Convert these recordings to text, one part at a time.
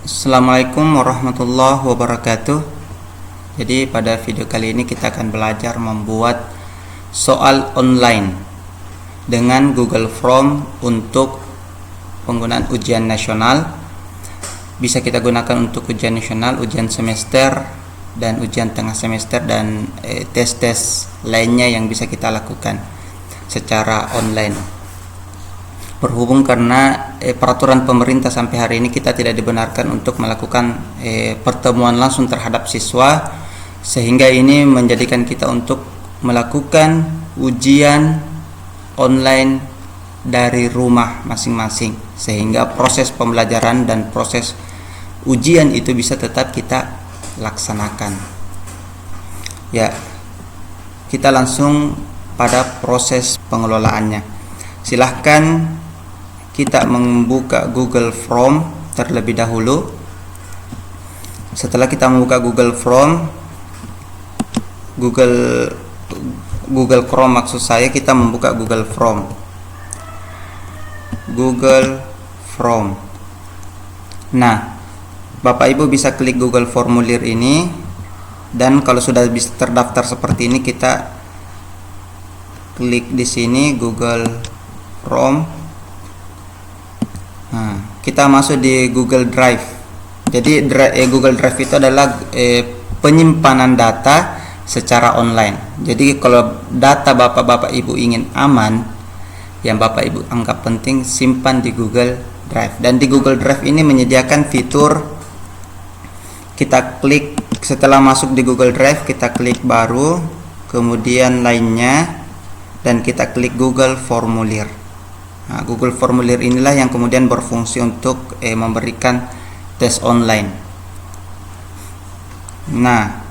Assalamualaikum warahmatullahi wabarakatuh. Jadi pada video kali ini kita akan belajar membuat soal online dengan Google Form untuk penggunaan ujian nasional. Bisa kita gunakan untuk ujian nasional, ujian semester, dan ujian tengah semester, dan tes-tes lainnya yang bisa kita lakukan secara online. Berhubung karena peraturan pemerintah sampai hari ini kita tidak dibenarkan untuk melakukan pertemuan langsung terhadap siswa, sehingga ini menjadikan kita untuk melakukan ujian online dari rumah masing-masing, sehingga proses pembelajaran dan proses ujian itu bisa tetap kita laksanakan. Ya, kita langsung pada proses pengelolaannya. Silahkan kita membuka Google Form terlebih dahulu. Setelah kita membuka Google Form, Google Chrome maksud saya, kita membuka Google Form. Nah, Bapak Ibu bisa klik Google Formulir ini, dan kalau sudah bisa terdaftar seperti ini, kita klik di sini Google Chrome. Nah, kita masuk di Google Drive. Jadi Google Drive itu adalah penyimpanan data secara online. Jadi kalau data Bapak Ibu ingin aman, yang Bapak Ibu anggap penting, simpan di Google Drive. Dan di Google Drive ini menyediakan fitur, kita klik setelah masuk di Google Drive, kita klik baru, kemudian lainnya, dan kita klik Google Formulir. Nah, Google Formulir inilah yang kemudian berfungsi untuk memberikan tes online. Nah,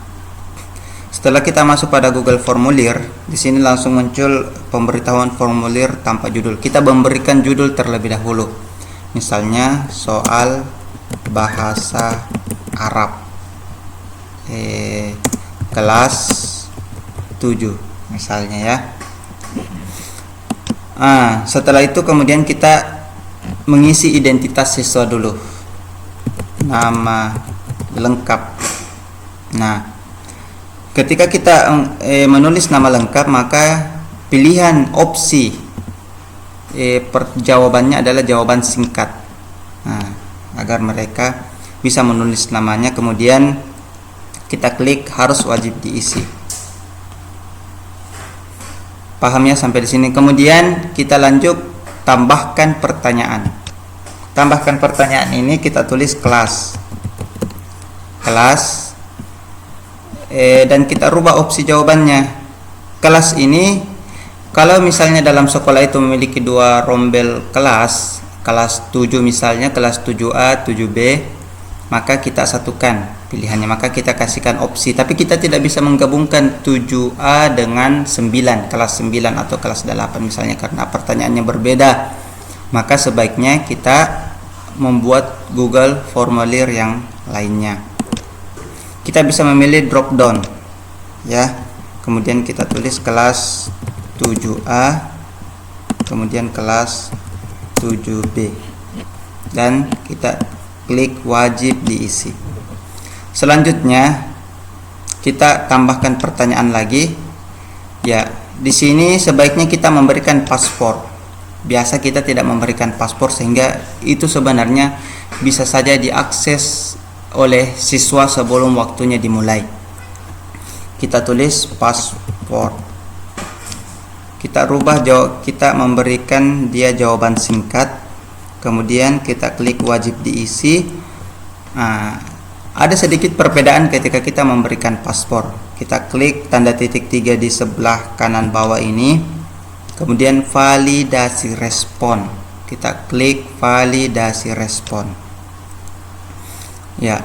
setelah kita masuk pada Google Formulir, di sini langsung muncul pemberitahuan formulir tanpa judul. Kita memberikan judul terlebih dahulu. Misalnya soal bahasa Arab kelas 7 misalnya ya. Setelah itu kemudian kita mengisi identitas siswa dulu, nama lengkap. Nah, ketika kita menulis nama lengkap, maka pilihan opsi jawabannya adalah jawaban singkat. Nah, agar mereka bisa menulis namanya, kemudian kita klik harus wajib diisi. Paham ya sampai di sini? Kemudian kita lanjut tambahkan pertanyaan. Tambahkan pertanyaan ini kita tulis kelas, dan kita rubah opsi jawabannya. Kelas ini, kalau misalnya dalam sekolah itu memiliki dua rombel kelas 7 misalnya, kelas 7A, 7B, maka kita satukan pilihannya, maka kita kasihkan opsi. Tapi kita tidak bisa menggabungkan 7A dengan 9, kelas 9 atau kelas 8 misalnya, karena pertanyaannya berbeda. Maka sebaiknya kita membuat Google Formulir yang lainnya. Kita bisa memilih drop down ya. Kemudian kita tulis kelas 7A, kemudian kelas 7B, dan kita klik wajib diisi. Selanjutnya kita tambahkan pertanyaan lagi. Ya, di sini sebaiknya kita memberikan paspor. Biasa kita tidak memberikan paspor, sehingga itu sebenarnya bisa saja diakses oleh siswa sebelum waktunya dimulai. Kita tulis paspor. Kita rubah kita memberikan dia jawaban singkat. Kemudian kita klik wajib diisi. Ada sedikit perbedaan ketika kita memberikan paspor. Kita klik tanda titik 3 di sebelah kanan bawah ini, kemudian validasi respon. Kita klik validasi respon. Ya,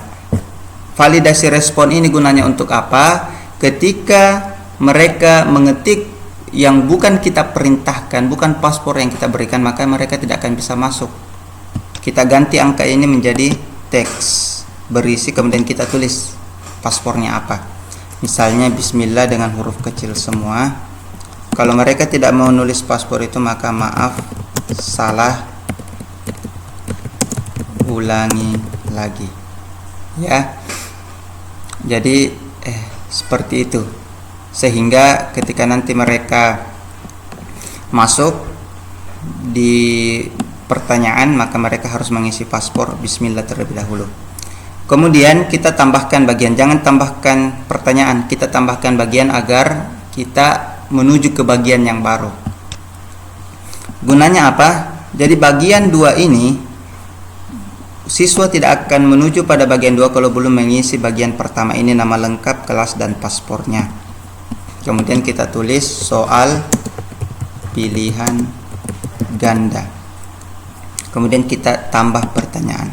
validasi respon ini gunanya untuk apa? Ketika mereka mengetik yang bukan kita perintahkan, bukan paspor yang kita berikan, maka mereka tidak akan bisa masuk. Kita ganti angka ini menjadi teks berisi, kemudian kita tulis paspornya apa. Misalnya bismillah dengan huruf kecil semua. Kalau mereka tidak mau nulis paspor itu, maka maaf, salah, ulangi lagi, ya. Jadi seperti itu, sehingga ketika nanti mereka masuk di pertanyaan, maka mereka harus mengisi paspor bismillah terlebih dahulu. Kemudian kita tambahkan bagian, jangan tambahkan pertanyaan, kita tambahkan bagian agar kita menuju ke bagian yang baru. Gunanya apa? Jadi bagian 2 ini, siswa tidak akan menuju pada bagian 2 kalau belum mengisi bagian pertama ini, nama lengkap, kelas, dan paspornya. Kemudian kita tulis soal pilihan ganda. Kemudian kita tambah pertanyaan.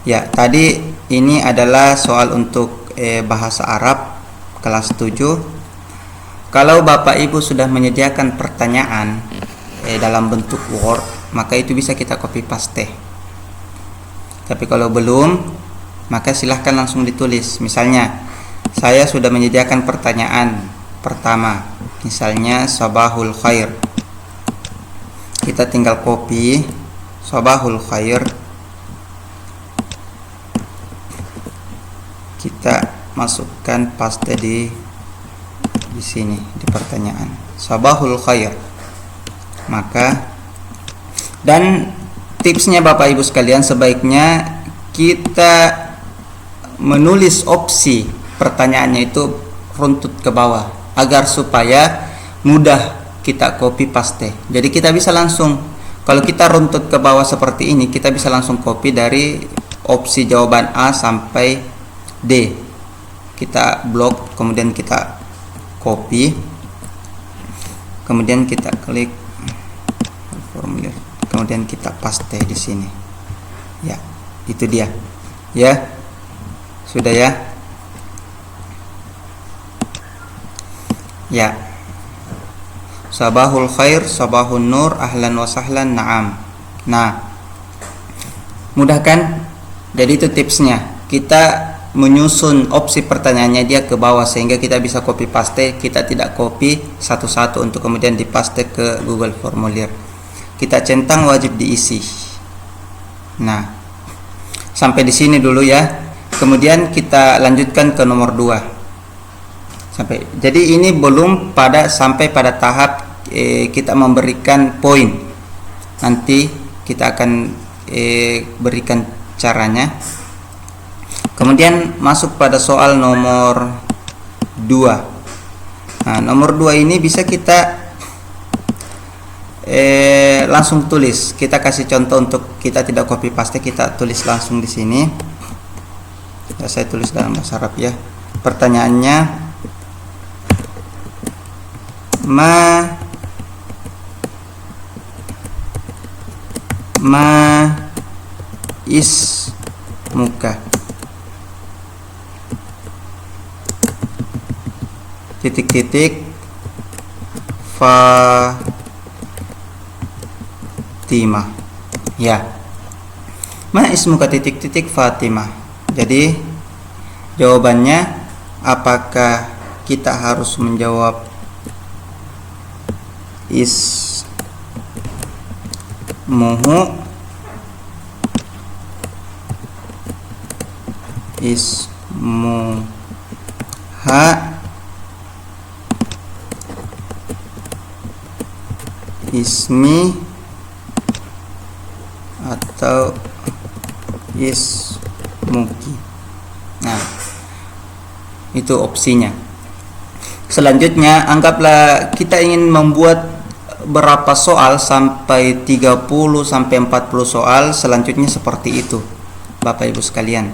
Ya, tadi ini adalah soal untuk bahasa Arab kelas 7. Kalau Bapak Ibu sudah menyediakan pertanyaan dalam bentuk Word, maka itu bisa kita copy paste. Tapi kalau belum, maka silahkan langsung ditulis. Misalnya, saya sudah menyediakan pertanyaan pertama, misalnya sabahul khair. Kita tinggal copy sabahul khair, kita masukkan paste di sini di pertanyaan sabahul khair. Maka, dan tipsnya Bapak Ibu sekalian, sebaiknya kita menulis opsi pertanyaannya itu runtut ke bawah agar supaya mudah kita copy paste. Jadi kita bisa langsung, kalau kita runtut ke bawah seperti ini, kita bisa langsung copy dari opsi jawaban A sampai D. Kita blok, kemudian kita copy, kemudian kita klik formulir, kemudian kita paste di sini. Ya, itu dia. Ya, sudah ya. Ya. Sabahul khair, sabahun nur, ahlan wa sahlan, na'am. Nah, mudah kan? Jadi itu tipsnya. Kita menyusun opsi pertanyaannya dia ke bawah sehingga kita bisa copy paste, kita tidak copy satu-satu untuk kemudian dipaste ke Google Formulir. Kita centang, wajib diisi. Nah, sampai di sini dulu ya. Kemudian kita lanjutkan ke nomor 2. Jadi ini belum sampai pada tahap kita memberikan poin. Nanti kita akan berikan caranya. Kemudian masuk pada soal nomor 2. Nah, nomor 2 ini bisa kita langsung tulis. Kita kasih contoh untuk kita tidak copy paste, kita tulis langsung di sini. Ya, saya tulis dalam bahasa Arab ya. Pertanyaannya, ma ismuka, titik-titik, Fatimah. Ya, ma ismuka titik-titik Fatimah. Jadi jawabannya, apakah kita harus menjawab ismuha ismi atau ismuki. Nah, itu opsinya. Selanjutnya, anggaplah kita ingin membuat berapa soal, sampai 30 sampai 40 soal. Selanjutnya seperti itu Bapak Ibu sekalian.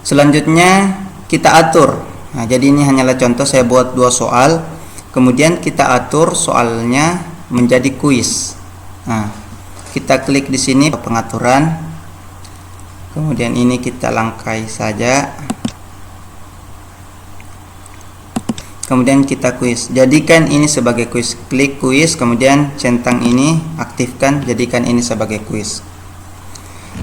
Selanjutnya kita atur. Nah, jadi ini hanyalah contoh, saya buat 2 soal. Kemudian kita atur soalnya menjadi kuis. Nah, kita klik di sini pengaturan. Kemudian ini kita langkai saja. Kemudian kita kuis, jadikan ini sebagai kuis. Klik kuis, kemudian centang ini, aktifkan, jadikan ini sebagai kuis.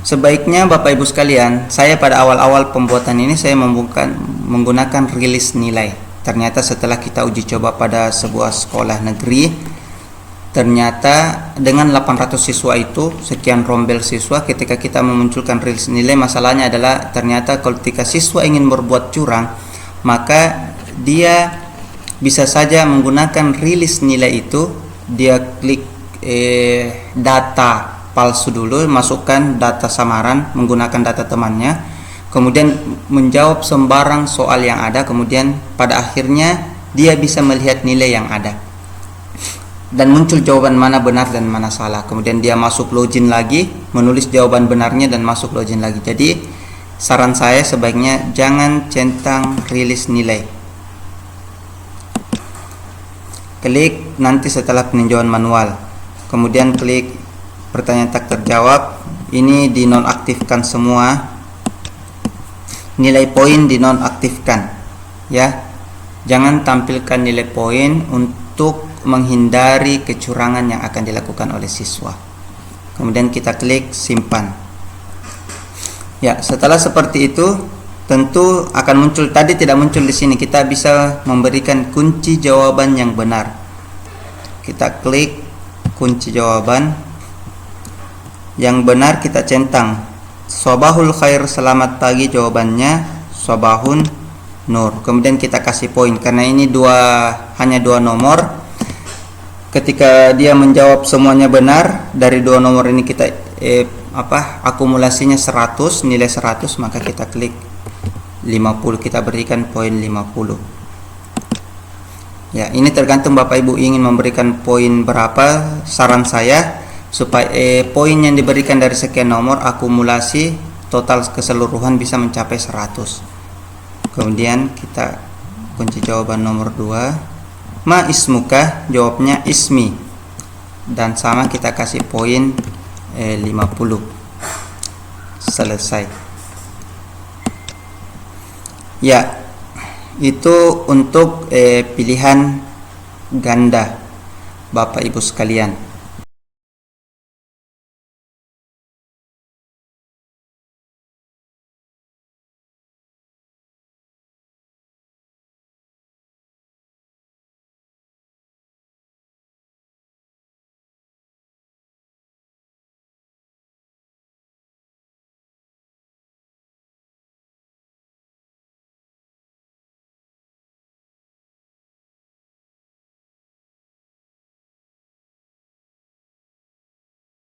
Sebaiknya Bapak Ibu sekalian, saya pada awal-awal pembuatan ini saya menggunakan rilis nilai. Ternyata setelah kita uji coba pada sebuah sekolah negeri, ternyata dengan 800 siswa itu, sekian rombel siswa, ketika kita memunculkan rilis nilai, masalahnya adalah ternyata ketika siswa ingin berbuat curang, maka dia bisa saja menggunakan rilis nilai itu, dia klik data palsu dulu, masukkan data samaran menggunakan data temannya, kemudian menjawab sembarang soal yang ada, kemudian pada akhirnya dia bisa melihat nilai yang ada dan muncul jawaban mana benar dan mana salah. Kemudian dia masuk login lagi, menulis jawaban benarnya dan masuk login lagi. Jadi saran saya sebaiknya jangan centang rilis nilai. Klik nanti setelah peninjauan manual, kemudian klik pertanyaan tak terjawab. Ini dinonaktifkan semua, nilai poin dinonaktifkan ya. Jangan tampilkan nilai poin untuk menghindari kecurangan yang akan dilakukan oleh siswa. Kemudian kita klik simpan. Ya, setelah seperti itu tentu akan muncul, tadi tidak muncul di sini, kita bisa memberikan kunci jawaban yang benar. Kita klik kunci jawaban yang benar, kita centang Sobahul khair, selamat pagi, jawabannya Sobahun nur. Kemudian kita kasih poin karena ini hanya dua nomor. Ketika dia menjawab semuanya benar, dari dua nomor ini kita akumulasinya 100, nilai 100, maka kita klik 50, kita berikan poin 50. Ya, ini tergantung Bapak Ibu ingin memberikan poin berapa. Saran saya supaya poin yang diberikan dari sekian nomor akumulasi total keseluruhan bisa mencapai 100. Kemudian kita kunci jawaban nomor 2. Ma ismuka, jawabnya ismi, dan sama kita kasih poin 50. Selesai. Ya, itu untuk pilihan ganda Bapak Ibu sekalian.